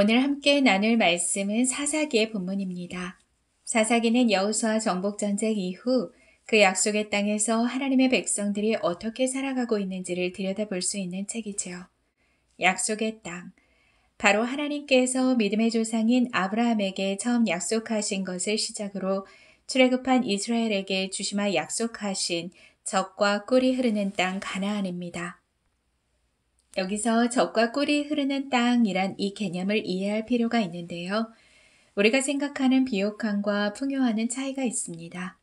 오늘 함께 나눌 말씀은 사사기의 본문입니다. 사사기는 여호수아 정복전쟁 이후 그 약속의 땅에서 하나님의 백성들이 어떻게 살아가고 있는지를 들여다볼 수 있는 책이죠. 약속의 땅. 바로 하나님께서 믿음의 조상인 아브라함에게 처음 약속하신 것을 시작으로 출애굽한 이스라엘에게 주시마 약속하신 젖과 꿀이 흐르는 땅 가나안입니다. 여기서 젖과 꿀이 흐르는 땅이란 이 개념을 이해할 필요가 있는데요. 우리가 생각하는 비옥함과 풍요함은 차이가 있습니다.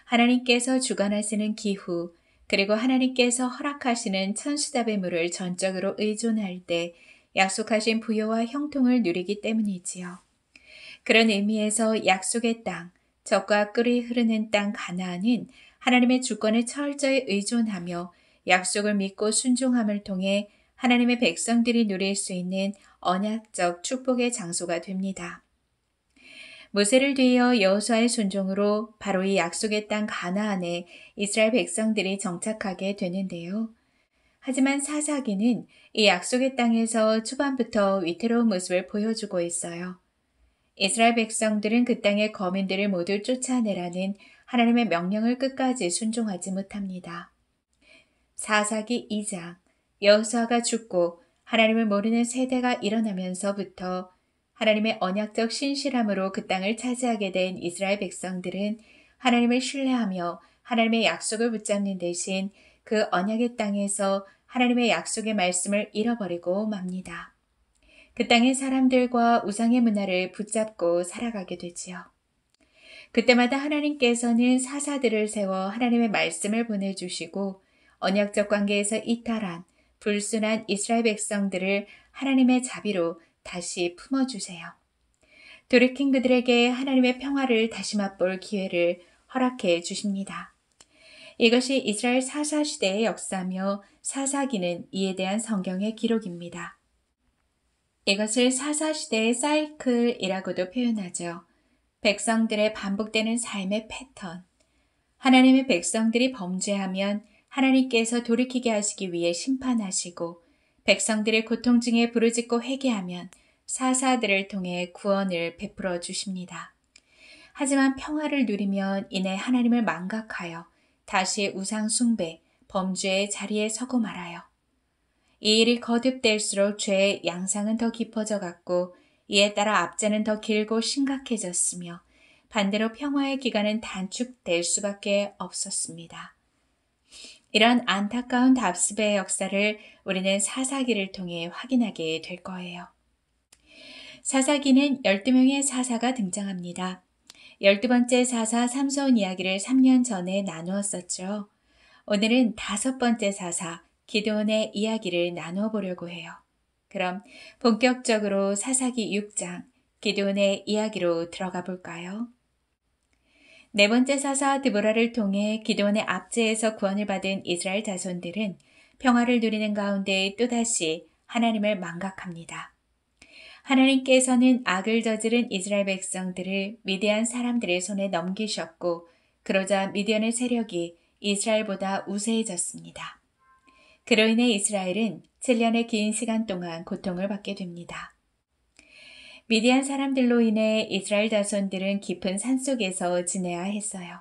하나님께서 주관하시는 기후, 그리고 하나님께서 허락하시는 천수답의 물을 전적으로 의존할 때 약속하신 부요와 형통을 누리기 때문이지요. 그런 의미에서 약속의 땅, 젖과 꿀이 흐르는 땅 가나안은 하나님의 주권에 철저히 의존하며 약속을 믿고 순종함을 통해 하나님의 백성들이 누릴 수 있는 언약적 축복의 장소가 됩니다. 모세를 뒤이어 여호수아의 순종으로 바로 이 약속의 땅 가나안에 이스라엘 백성들이 정착하게 되는데요. 하지만 사사기는 이 약속의 땅에서 초반부터 위태로운 모습을 보여주고 있어요. 이스라엘 백성들은 그 땅의 거민들을 모두 쫓아내라는 하나님의 명령을 끝까지 순종하지 못합니다. 사사기 2장, 여호수아가 죽고 하나님을 모르는 세대가 일어나면서부터 하나님의 언약적 신실함으로 그 땅을 차지하게 된 이스라엘 백성들은 하나님을 신뢰하며 하나님의 약속을 붙잡는 대신 그 언약의 땅에서 하나님의 약속의 말씀을 잃어버리고 맙니다. 그 땅의 사람들과 우상의 문화를 붙잡고 살아가게 되지요. 그때마다 하나님께서는 사사들을 세워 하나님의 말씀을 보내주시고 언약적 관계에서 이탈한 불순한 이스라엘 백성들을 하나님의 자비로 다시 품어주세요. 돌이킨 그들에게 하나님의 평화를 다시 맛볼 기회를 허락해 주십니다. 이것이 이스라엘 사사시대의 역사며 사사기는 이에 대한 성경의 기록입니다. 이것을 사사시대의 사이클이라고도 표현하죠. 백성들의 반복되는 삶의 패턴. 하나님의 백성들이 범죄하면 하나님께서 돌이키게 하시기 위해 심판하시고 백성들의 고통 중에 부르짖고 회개하면 사사들을 통해 구원을 베풀어 주십니다. 하지만 평화를 누리면 이내 하나님을 망각하여 다시 우상 숭배, 범죄의 자리에 서고 말아요. 이 일이 거듭될수록 죄의 양상은 더 깊어져 갔고 이에 따라 앞자는 더 길고 심각해졌으며 반대로 평화의 기간은 단축될 수밖에 없었습니다. 이런 안타까운 답습의 역사를 우리는 사사기를 통해 확인하게 될 거예요. 사사기는 12명의 사사가 등장합니다. 12번째 사사 삼손 이야기를 3년 전에 나누었었죠. 오늘은 5번째 사사 기드온의 이야기를 나누어 보려고 해요. 그럼 본격적으로 사사기 6장 기드온의 이야기로 들어가 볼까요? 네 번째 사사 드보라를 통해 기드온의 압제에서 구원을 받은 이스라엘 자손들은 평화를 누리는 가운데 또다시 하나님을 망각합니다. 하나님께서는 악을 저지른 이스라엘 백성들을 미디안 사람들의 손에 넘기셨고 그러자 미디안의 세력이 이스라엘보다 우세해졌습니다. 그로 인해 이스라엘은 7년의 긴 시간 동안 고통을 받게 됩니다. 미디안 사람들로 인해 이스라엘 자손들은 깊은 산속에서 지내야 했어요.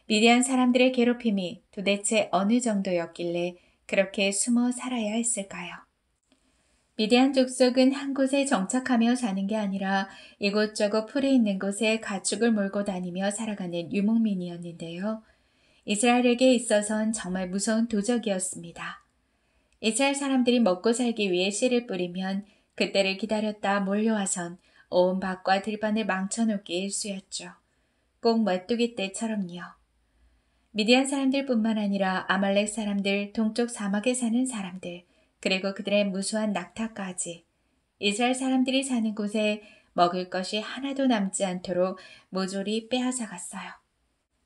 미디안 사람들의 괴롭힘이 도대체 어느 정도였길래 그렇게 숨어 살아야 했을까요? 미디안 족속은 한 곳에 정착하며 사는 게 아니라 이곳저곳 풀이 있는 곳에 가축을 몰고 다니며 살아가는 유목민이었는데요. 이스라엘에게 있어선 정말 무서운 도적이었습니다. 이스라엘 사람들이 먹고 살기 위해 씨를 뿌리면 그때를 기다렸다 몰려와선 온 밭과 들판을 망쳐놓기 일쑤였죠. 꼭 메뚜기 떼처럼요. 미디안 사람들뿐만 아니라 아말렉 사람들, 동쪽 사막에 사는 사람들, 그리고 그들의 무수한 낙타까지 이스라엘 사람들이 사는 곳에 먹을 것이 하나도 남지 않도록 모조리 빼앗아갔어요.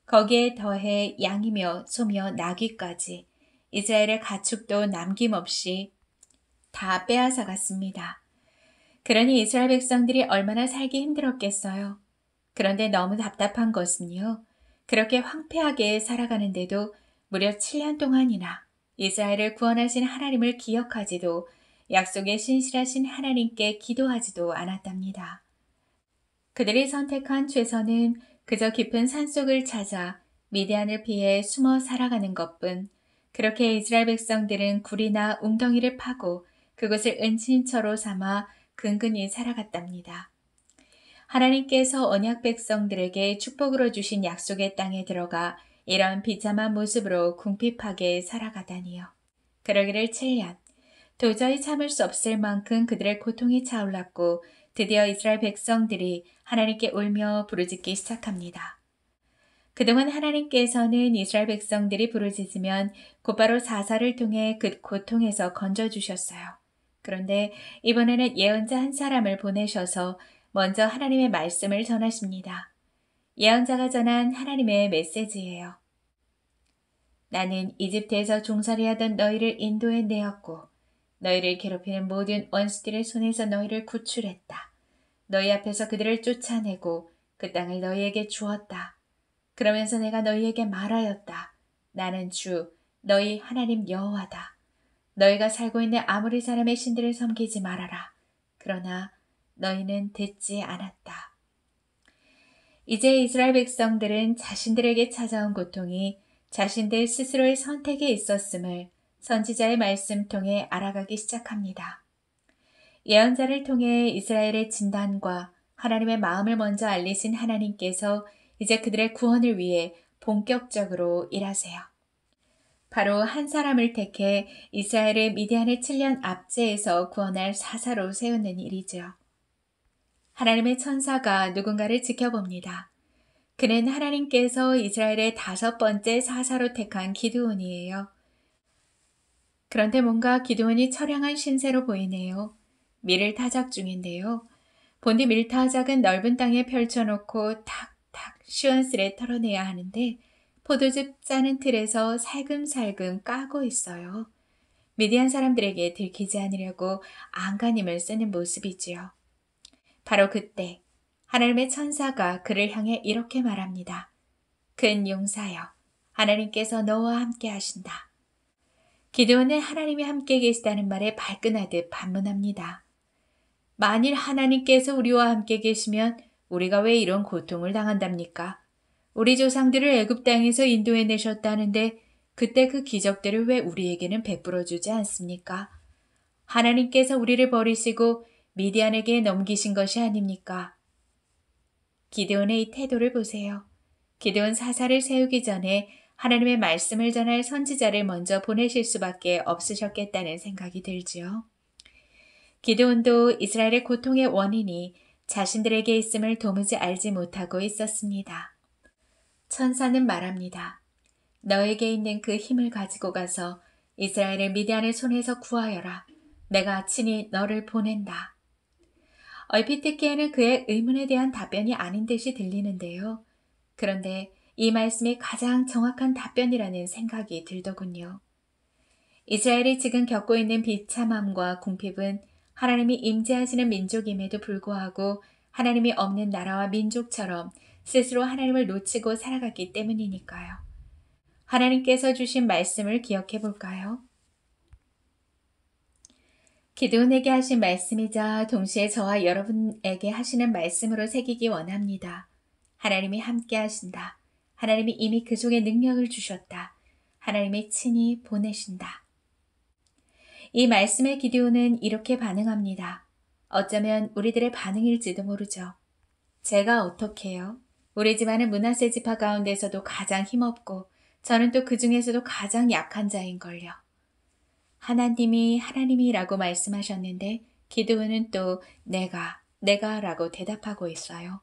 거기에 더해 양이며 소며 나귀까지 이스라엘의 가축도 남김없이 다 빼앗아갔습니다. 그러니 이스라엘 백성들이 얼마나 살기 힘들었겠어요. 그런데 너무 답답한 것은요. 그렇게 황폐하게 살아가는데도 무려 7년 동안이나 이스라엘을 구원하신 하나님을 기억하지도 약속에 신실하신 하나님께 기도하지도 않았답니다. 그들이 선택한 최선은 그저 깊은 산속을 찾아 미디안을 피해 숨어 살아가는 것뿐. 그렇게 이스라엘 백성들은 굴이나 웅덩이를 파고 그것을 은신처로 삼아 근근히 살아갔답니다. 하나님께서 언약 백성들에게 축복으로 주신 약속의 땅에 들어가 이런 비참한 모습으로 궁핍하게 살아가다니요. 그러기를 7년. 도저히 참을 수 없을 만큼 그들의 고통이 차올랐고 드디어 이스라엘 백성들이 하나님께 울며 부르짖기 시작합니다. 그동안 하나님께서는 이스라엘 백성들이 부르짖으면 곧바로 사사를 통해 그 고통에서 건져주셨어요. 그런데 이번에는 예언자 한 사람을 보내셔서 먼저 하나님의 말씀을 전하십니다. 예언자가 전한 하나님의 메시지예요. 나는 이집트에서 종살이하던 너희를 인도해 내었고 너희를 괴롭히는 모든 원수들의 손에서 너희를 구출했다. 너희 앞에서 그들을 쫓아내고 그 땅을 너희에게 주었다. 그러면서 내가 너희에게 말하였다. 나는 주 너희 하나님 여호와다. 너희가 살고 있는 아무리 사람의 신들을 섬기지 말아라. 그러나 너희는 듣지 않았다. 이제 이스라엘 백성들은 자신들에게 찾아온 고통이 자신들 스스로의 선택에 있었음을 선지자의 말씀 통해 알아가기 시작합니다. 예언자를 통해 이스라엘의 진단과 하나님의 마음을 먼저 알리신 하나님께서 이제 그들의 구원을 위해 본격적으로 일하세요. 바로 한 사람을 택해 이스라엘을 미디안의 7년 압제에서 구원할 사사로 세우는 일이죠. 하나님의 천사가 누군가를 지켜봅니다. 그는 하나님께서 이스라엘의 5번째 사사로 택한 기드온이에요. 그런데 뭔가 기드온이 처량한 신세로 보이네요. 밀을 타작 중인데요. 본디 밀타작은 넓은 땅에 펼쳐놓고 탁탁 시원스레 털어내야 하는데 포도즙 짜는 틀에서 살금살금 까고 있어요. 미디안 사람들에게 들키지 않으려고 안간힘을 쓰는 모습이지요. 바로 그때 하나님의 천사가 그를 향해 이렇게 말합니다. 큰 용사여, 하나님께서 너와 함께 하신다. 기드온은 하나님이 함께 계시다는 말에 발끈하듯 반문합니다. 만일 하나님께서 우리와 함께 계시면 우리가 왜 이런 고통을 당한답니까? 우리 조상들을 애굽 땅에서 인도해 내셨다는데 그때 그 기적들을 왜 우리에게는 베풀어 주지 않습니까? 하나님께서 우리를 버리시고 미디안에게 넘기신 것이 아닙니까? 기드온의 이 태도를 보세요. 기드온 사사를 세우기 전에 하나님의 말씀을 전할 선지자를 먼저 보내실 수밖에 없으셨겠다는 생각이 들지요. 기드온도 이스라엘의 고통의 원인이 자신들에게 있음을 도무지 알지 못하고 있었습니다. 천사는 말합니다. 너에게 있는 그 힘을 가지고 가서 이스라엘을 미디안의 손에서 구하여라. 내가 친히 너를 보낸다. 얼핏 듣기에는 그의 의문에 대한 답변이 아닌 듯이 들리는데요. 그런데 이 말씀이 가장 정확한 답변이라는 생각이 들더군요. 이스라엘이 지금 겪고 있는 비참함과 궁핍은 하나님이 임재하시는 민족임에도 불구하고 하나님이 없는 나라와 민족처럼 스스로 하나님을 놓치고 살아갔기 때문이니까요. 하나님께서 주신 말씀을 기억해 볼까요? 기드온에게 하신 말씀이자 동시에 저와 여러분에게 하시는 말씀으로 새기기 원합니다. 하나님이 함께 하신다. 하나님이 이미 그 속에 능력을 주셨다. 하나님이 친히 보내신다. 이 말씀에 기드온은 이렇게 반응합니다. 어쩌면 우리들의 반응일지도 모르죠. 제가 어떻게요? 우리 집안은 므낫세 지파 가운데서도 가장 힘없고 저는 또 그 중에서도 가장 약한 자인걸요. 하나님이 하나님이라고 말씀하셨는데 기드온은 또 내가 라고 대답하고 있어요.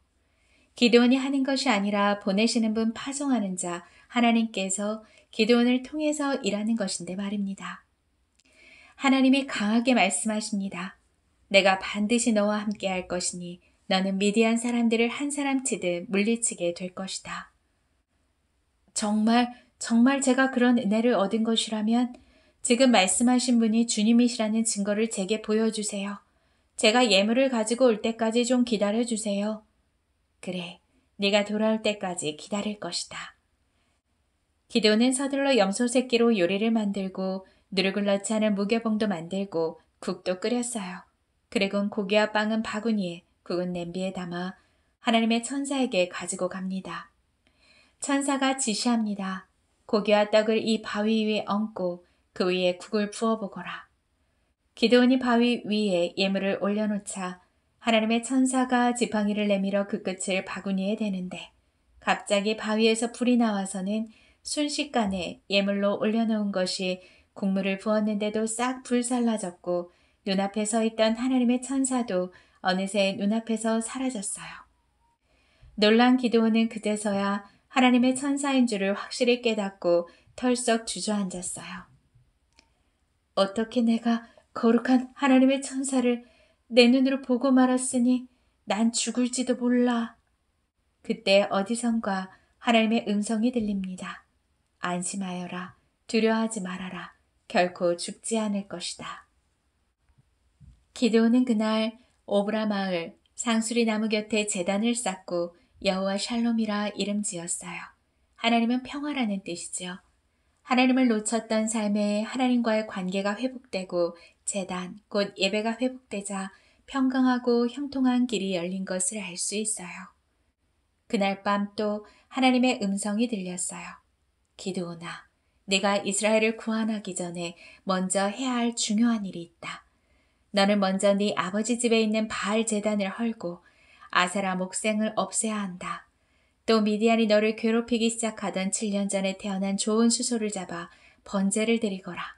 기드온이 하는 것이 아니라 보내시는 분 파송하는 자 하나님께서 기드온을 통해서 일하는 것인데 말입니다. 하나님이 강하게 말씀하십니다. 내가 반드시 너와 함께 할 것이니 너는 미디안 사람들을 한 사람 치듯 물리치게 될 것이다. 정말 제가 그런 은혜를 얻은 것이라면 지금 말씀하신 분이 주님이시라는 증거를 제게 보여주세요. 제가 예물을 가지고 올 때까지 좀 기다려주세요. 그래, 네가 돌아올 때까지 기다릴 것이다. 기드온은 서둘러 염소 새끼로 요리를 만들고 누룩을 넣지 않은 무교봉도 만들고 국도 끓였어요. 그리고 고기와 빵은 바구니에, 국은 냄비에 담아 하나님의 천사에게 가지고 갑니다. 천사가 지시합니다. 고기와 떡을 이 바위 위에 얹고 그 위에 국을 부어보거라. 기드온이 바위 위에 예물을 올려놓자 하나님의 천사가 지팡이를 내밀어 그 끝을 바구니에 대는데 갑자기 바위에서 불이 나와서는 순식간에 예물로 올려놓은 것이 국물을 부었는데도 싹 불살라졌고 눈앞에 서 있던 하나님의 천사도 어느새 눈앞에서 사라졌어요. 놀란 기드온은 그제서야 하나님의 천사인 줄을 확실히 깨닫고 털썩 주저앉았어요. 어떻게 내가 거룩한 하나님의 천사를 내 눈으로 보고 말았으니 난 죽을지도 몰라. 그때 어디선가 하나님의 음성이 들립니다. 안심하여라. 두려워하지 말아라. 결코 죽지 않을 것이다. 기드온은 그날 오브라 마을 상수리 나무 곁에 제단을 쌓고 여호와 샬롬이라 이름 지었어요. 하나님은 평화라는 뜻이죠. 하나님을 놓쳤던 삶에 하나님과의 관계가 회복되고 제단, 곧 예배가 회복되자 평강하고 형통한 길이 열린 것을 알 수 있어요. 그날 밤 또 하나님의 음성이 들렸어요. 기드온아, 네가 이스라엘을 구원하기 전에 먼저 해야 할 중요한 일이 있다. 너는 먼저 네 아버지 집에 있는 바알 제단을 헐고 아세라 목생을 없애야 한다. 또 미디안이 너를 괴롭히기 시작하던 7년 전에 태어난 좋은 수소를 잡아 번제를 드리거라.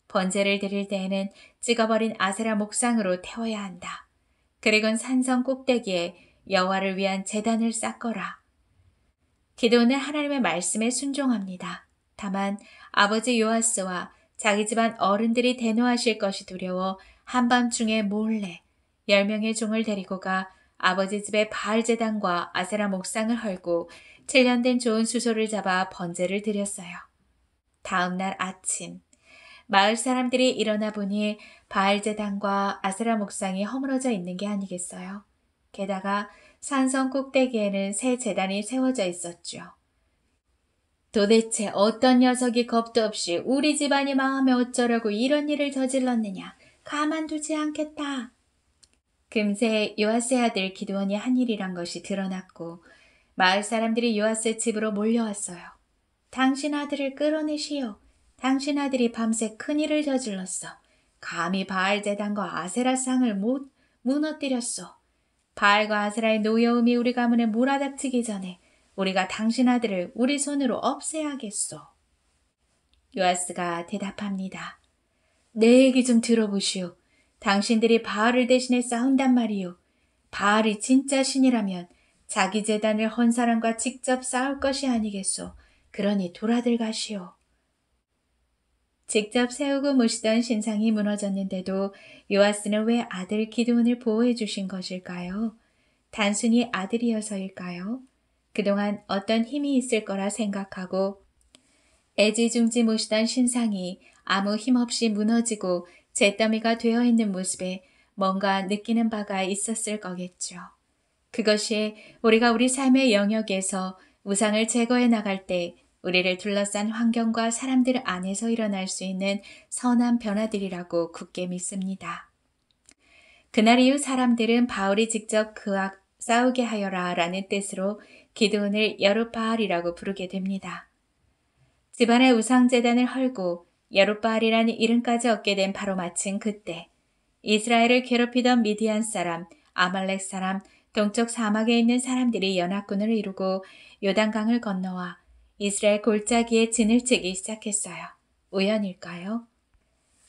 번제를 드릴 때에는 찍어버린 아세라 목상으로 태워야 한다. 그리고 산성 꼭대기에 여호와를 위한 제단을 쌓거라. 기드온은 하나님의 말씀에 순종합니다. 다만 아버지 요아스와 자기 집안 어른들이 대노하실 것이 두려워 한밤중에 몰래 10명의 종을 데리고 가 아버지 집에 바알 제단과 아세라 목상을 헐고 7년 된 좋은 수소를 잡아 번제를 드렸어요. 다음 날 아침 마을 사람들이 일어나 보니 바알 제단과 아세라 목상이 허물어져 있는 게 아니겠어요. 게다가 산성 꼭대기에는 새 제단이 세워져 있었죠. 도대체 어떤 녀석이 겁도 없이 우리 집안이 망하면 어쩌려고 이런 일을 저질렀느냐. 가만두지 않겠다. 금세 요아스의 아들 기드온이 한 일이란 것이 드러났고 마을 사람들이 요아스의 집으로 몰려왔어요. 당신 아들을 끌어내시오. 당신 아들이 밤새 큰일을 저질렀어. 감히 바알 제단과 아세라 상을 못 무너뜨렸소. 바알과 아세라의 노여움이 우리 가문에 몰아닥치기 전에 우리가 당신 아들을 우리 손으로 없애야겠소. 요아스가 대답합니다. 내 얘기 좀 들어보시오. 당신들이 바알을 대신해 싸운단 말이오. 바알이 진짜 신이라면 자기 제단을 헌 사람과 직접 싸울 것이 아니겠소. 그러니 돌아들 가시오. 직접 세우고 모시던 신상이 무너졌는데도 요아스는 왜 아들 기드온을 보호해 주신 것일까요? 단순히 아들이어서일까요? 그동안 어떤 힘이 있을 거라 생각하고 애지중지 모시던 신상이 아무 힘없이 무너지고 잿더미가 되어 있는 모습에 뭔가 느끼는 바가 있었을 거겠죠. 그것이 우리가 우리 삶의 영역에서 우상을 제거해 나갈 때 우리를 둘러싼 환경과 사람들 안에서 일어날 수 있는 선한 변화들이라고 굳게 믿습니다. 그날 이후 사람들은 바울이 직접 그와 싸우게 하여라 라는 뜻으로 기드온을 여룻바알이라고 부르게 됩니다. 집안의 우상제단을 헐고 여룻바알이라는 이름까지 얻게 된 바로 마침 그때 이스라엘을 괴롭히던 미디안 사람, 아말렉 사람, 동쪽 사막에 있는 사람들이 연합군을 이루고 요단강을 건너와 이스라엘 골짜기에 진을 치기 시작했어요. 우연일까요?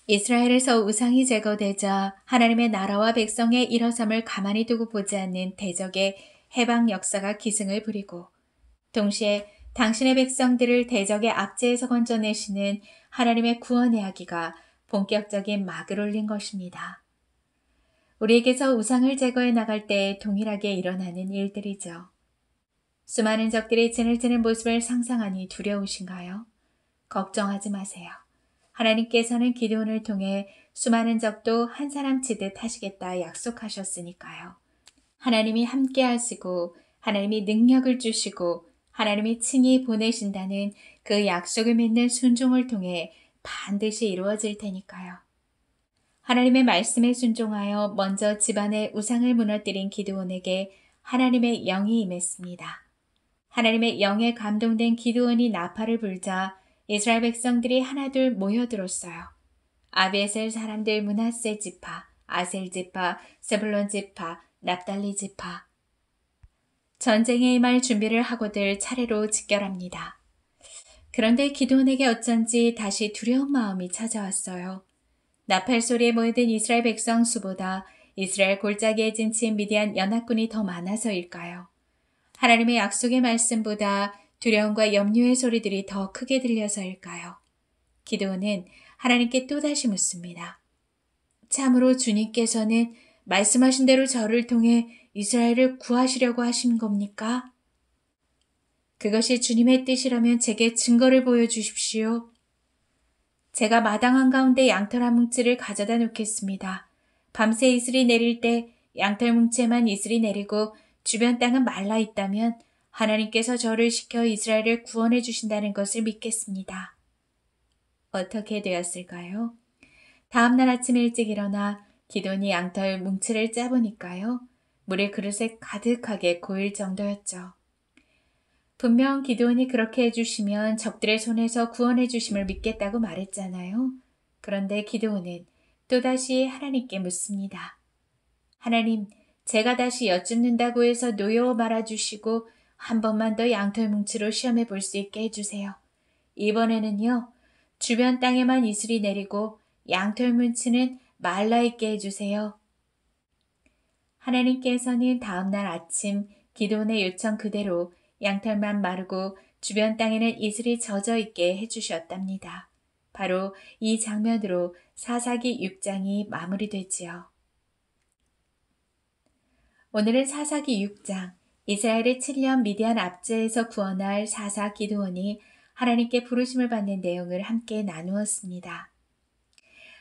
이스라엘에서 우상이 제거되자 하나님의 나라와 백성의 일어섬을 가만히 두고 보지 않는 대적의 해방 역사가 기승을 부리고 동시에 당신의 백성들을 대적의 압제에서 건져내시는 하나님의 구원의 이야기가 본격적인 막을 올린 것입니다. 우리에게서 우상을 제거해 나갈 때 동일하게 일어나는 일들이죠. 수많은 적들이 진을 치는 모습을 상상하니 두려우신가요? 걱정하지 마세요. 하나님께서는 기드온을 통해 수많은 적도 한 사람 치듯 하시겠다 약속하셨으니까요. 하나님이 함께 하시고 하나님이 능력을 주시고 하나님이 친히 보내신다는 그 약속을 믿는 순종을 통해 반드시 이루어질 테니까요. 하나님의 말씀에 순종하여 먼저 집안의 우상을 무너뜨린 기드온에게 하나님의 영이 임했습니다. 하나님의 영에 감동된 기드온이 나팔을 불자 이스라엘 백성들이 하나둘 모여들었어요. 아비에셀 사람들 므낫세 지파, 아셀 지파, 세불론 지파, 납달리 지파. 전쟁에 임할 준비를 하고들 차례로 직결합니다. 그런데 기드온에게 어쩐지 다시 두려운 마음이 찾아왔어요. 나팔 소리에 모여든 이스라엘 백성 수보다 이스라엘 골짜기에 진친 미디안 연합군이 더 많아서일까요? 하나님의 약속의 말씀보다 두려움과 염려의 소리들이 더 크게 들려서일까요? 기드온은 하나님께 또다시 묻습니다. 참으로 주님께서는 말씀하신 대로 저를 통해 이스라엘을 구하시려고 하신 겁니까? 그것이 주님의 뜻이라면 제게 증거를 보여주십시오. 제가 마당 한가운데 양털 한 뭉치를 가져다 놓겠습니다. 밤새 이슬이 내릴 때 양털 뭉치에만 이슬이 내리고 주변 땅은 말라 있다면 하나님께서 저를 시켜 이스라엘을 구원해 주신다는 것을 믿겠습니다. 어떻게 되었을까요? 다음날 아침 일찍 일어나 기드온이 양털 뭉치를 짜보니까요. 물이 그릇에 가득하게 고일 정도였죠. 분명 기드온이 그렇게 해주시면 적들의 손에서 구원해 주심을 믿겠다고 말했잖아요. 그런데 기드온은 또다시 하나님께 묻습니다. 하나님, 제가 다시 여쭙는다고 해서 노여워 말아주시고 한 번만 더 양털 뭉치로 시험해 볼 수 있게 해주세요. 이번에는요, 주변 땅에만 이슬이 내리고 양털 뭉치는 말라있게 해주세요. 하나님께서는 다음날 아침 기드온의 요청 그대로 양털만 마르고 주변 땅에는 이슬이 젖어있게 해주셨답니다. 바로 이 장면으로 사사기 6장이 마무리되지요. 오늘은 사사기 6장, 이스라엘의 7년 미디안 압제에서 구원할 사사 기드온이 하나님께 부르심을 받는 내용을 함께 나누었습니다.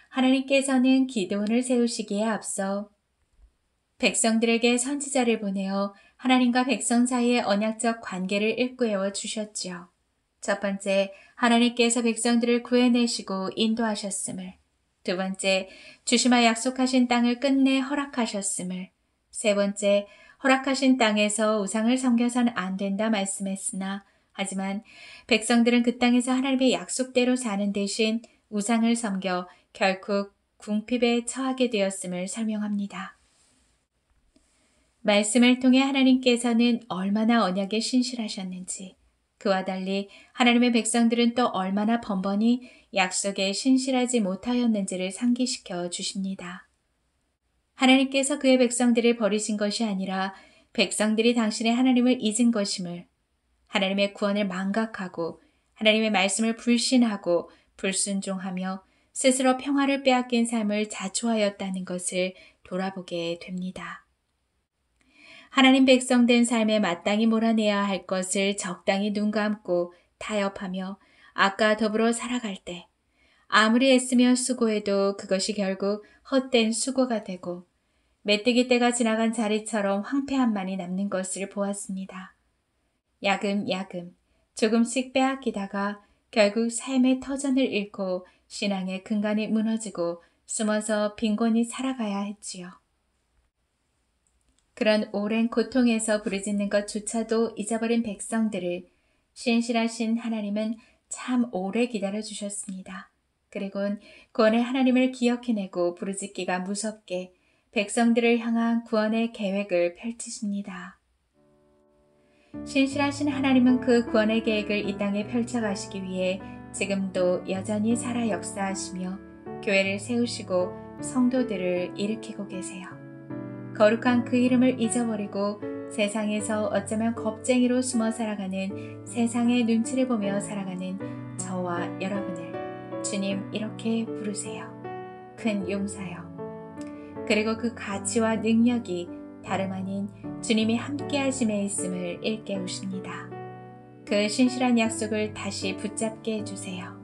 하나님께서는 기드온을 세우시기에 앞서 백성들에게 선지자를 보내어 하나님과 백성 사이의 언약적 관계를 일구어 주셨지요. 첫 번째, 하나님께서 백성들을 구해내시고 인도하셨음을. 두 번째, 주시마 약속하신 땅을 끝내 허락하셨음을. 세 번째, 허락하신 땅에서 우상을 섬겨선 안 된다 말씀했으나 하지만 백성들은 그 땅에서 하나님의 약속대로 사는 대신 우상을 섬겨 결국 궁핍에 처하게 되었음을 설명합니다. 말씀을 통해 하나님께서는 얼마나 언약에 신실하셨는지, 그와 달리 하나님의 백성들은 또 얼마나 번번이 약속에 신실하지 못하였는지를 상기시켜 주십니다. 하나님께서 그의 백성들을 버리신 것이 아니라 백성들이 당신의 하나님을 잊은 것임을, 하나님의 구원을 망각하고 하나님의 말씀을 불신하고 불순종하며 스스로 평화를 빼앗긴 삶을 자초하였다는 것을 돌아보게 됩니다. 하나님 백성된 삶에 마땅히 몰아내야 할 것을 적당히 눈 감고 타협하며 악과 더불어 살아갈 때 아무리 애쓰며 수고해도 그것이 결국 헛된 수고가 되고 메뚜기 떼가 지나간 자리처럼 황폐함만이 남는 것을 보았습니다. 야금야금 조금씩 빼앗기다가 결국 삶의 터전을 잃고 신앙의 근간이 무너지고 숨어서 빈곤히 살아가야 했지요. 그런 오랜 고통에서 부르짖는 것조차도 잊어버린 백성들을 신실하신 하나님은 참 오래 기다려주셨습니다. 그리고는 구원의 하나님을 기억해내고 부르짖기가 무섭게 백성들을 향한 구원의 계획을 펼치십니다. 신실하신 하나님은 그 구원의 계획을 이 땅에 펼쳐가시기 위해 지금도 여전히 살아 역사하시며 교회를 세우시고 성도들을 일으키고 계세요. 거룩한 그 이름을 잊어버리고 세상에서 어쩌면 겁쟁이로 숨어 살아가는 세상의 눈치를 보며 살아가는 저와 여러분을 주님 이렇게 부르세요. 큰 용사여. 그리고 그 가치와 능력이 다름 아닌 주님이 함께 하심에 있음을 일깨우십니다. 그 신실한 약속을 다시 붙잡게 해주세요.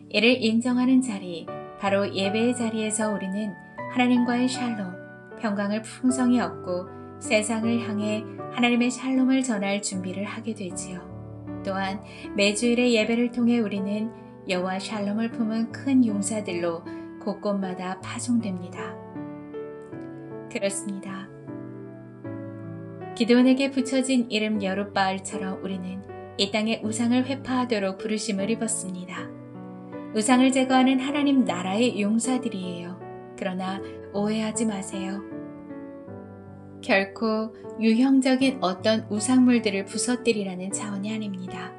이를 인정하는 자리, 바로 예배의 자리에서 우리는 하나님과의 샬롬, 평강을 풍성히 얻고 세상을 향해 하나님의 샬롬을 전할 준비를 하게 되지요. 또한 매주일의 예배를 통해 우리는 여호와 샬롬을 품은 큰 용사들로 곳곳마다 파송됩니다. 그렇습니다. 기드온에게 붙여진 이름 여룻바알처럼 우리는 이 땅의 우상을 회파하도록 부르심을 입었습니다. 우상을 제거하는 하나님 나라의 용사들이에요. 그러나 오해하지 마세요. 결코 유형적인 어떤 우상물들을 부서뜨리라는 차원이 아닙니다.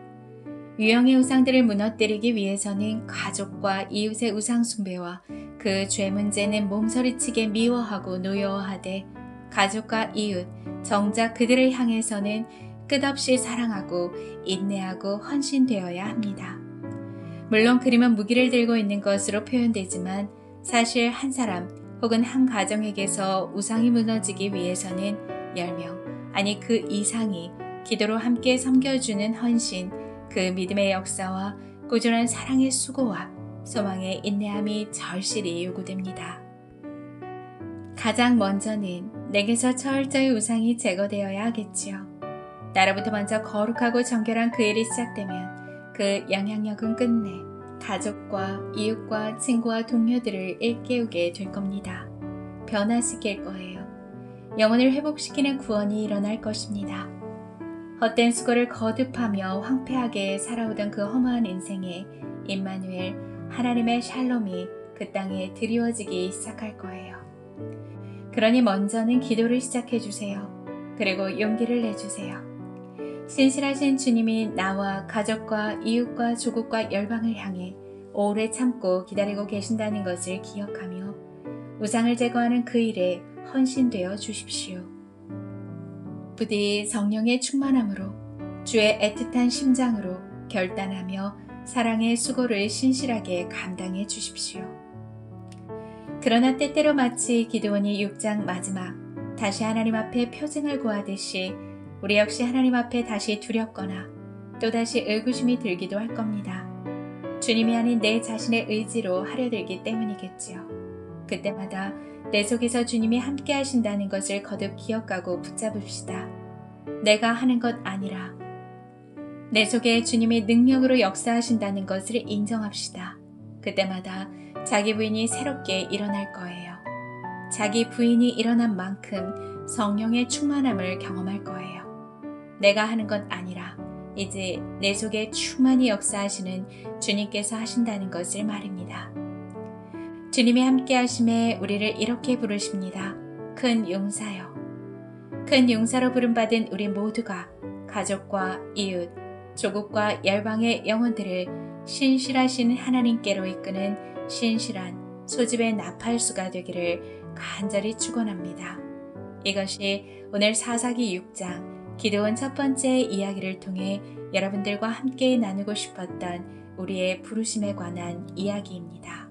유형의 우상들을 무너뜨리기 위해서는 가족과 이웃의 우상 숭배와 그 죄 문제는 몸서리치게 미워하고 노여워하되 가족과 이웃, 정작 그들을 향해서는 끝없이 사랑하고 인내하고 헌신되어야 합니다. 물론 그림은 무기를 들고 있는 것으로 표현되지만 사실 한 사람 혹은 한 가정에게서 우상이 무너지기 위해서는 10명, 아니 그 이상이 기도로 함께 섬겨주는 헌신, 그 믿음의 역사와 꾸준한 사랑의 수고와 소망의 인내함이 절실히 요구됩니다. 가장 먼저는 내게서 철저히 우상이 제거되어야 하겠지요. 나로부터 먼저 거룩하고 정결한 그 일이 시작되면 그 영향력은 끝내 가족과 이웃과 친구와 동료들을 일깨우게 될 겁니다. 변화시킬 거예요. 영혼을 회복시키는 구원이 일어날 것입니다. 헛된 수고를 거듭하며 황폐하게 살아오던 그 허무한 인생에 임마누엘 하나님의 샬롬이 그 땅에 드리워지기 시작할 거예요. 그러니 먼저는 기도를 시작해 주세요. 그리고 용기를 내주세요. 신실하신 주님이 나와 가족과 이웃과 조국과 열방을 향해 오래 참고 기다리고 계신다는 것을 기억하며 우상을 제거하는 그 일에 헌신되어 주십시오. 부디 성령의 충만함으로 주의 애틋한 심장으로 결단하며 사랑의 수고를 신실하게 감당해 주십시오. 그러나 때때로 마치 기드온이 6장 마지막 다시 하나님 앞에 표징을 구하듯이 우리 역시 하나님 앞에 다시 두렵거나 또다시 의구심이 들기도 할 겁니다. 주님이 아닌 내 자신의 의지로 하려 들기 때문이겠지요. 그때마다 내 속에서 주님이 함께 하신다는 것을 거듭 기억하고 붙잡읍시다. 내가 하는 것 아니라 내 속에 주님이 능력으로 역사하신다는 것을 인정합시다. 그때마다 자기 부인이 새롭게 일어날 거예요. 자기 부인이 일어난 만큼 성령의 충만함을 경험할 거예요. 내가 하는 것 아니라 이제 내 속에 충만히 역사하시는 주님께서 하신다는 것을 말입니다. 주님이 함께 하심에 우리를 이렇게 부르십니다. 큰 용사여. 큰 용사로 부름받은 우리 모두가 가족과 이웃, 조국과 열방의 영혼들을 신실하신 하나님께로 이끄는 신실한 소집의 나팔수가 되기를 간절히 축원합니다. 이것이 오늘 사사기 6장 기드온 첫 번째 이야기를 통해 여러분들과 함께 나누고 싶었던 우리의 부르심에 관한 이야기입니다.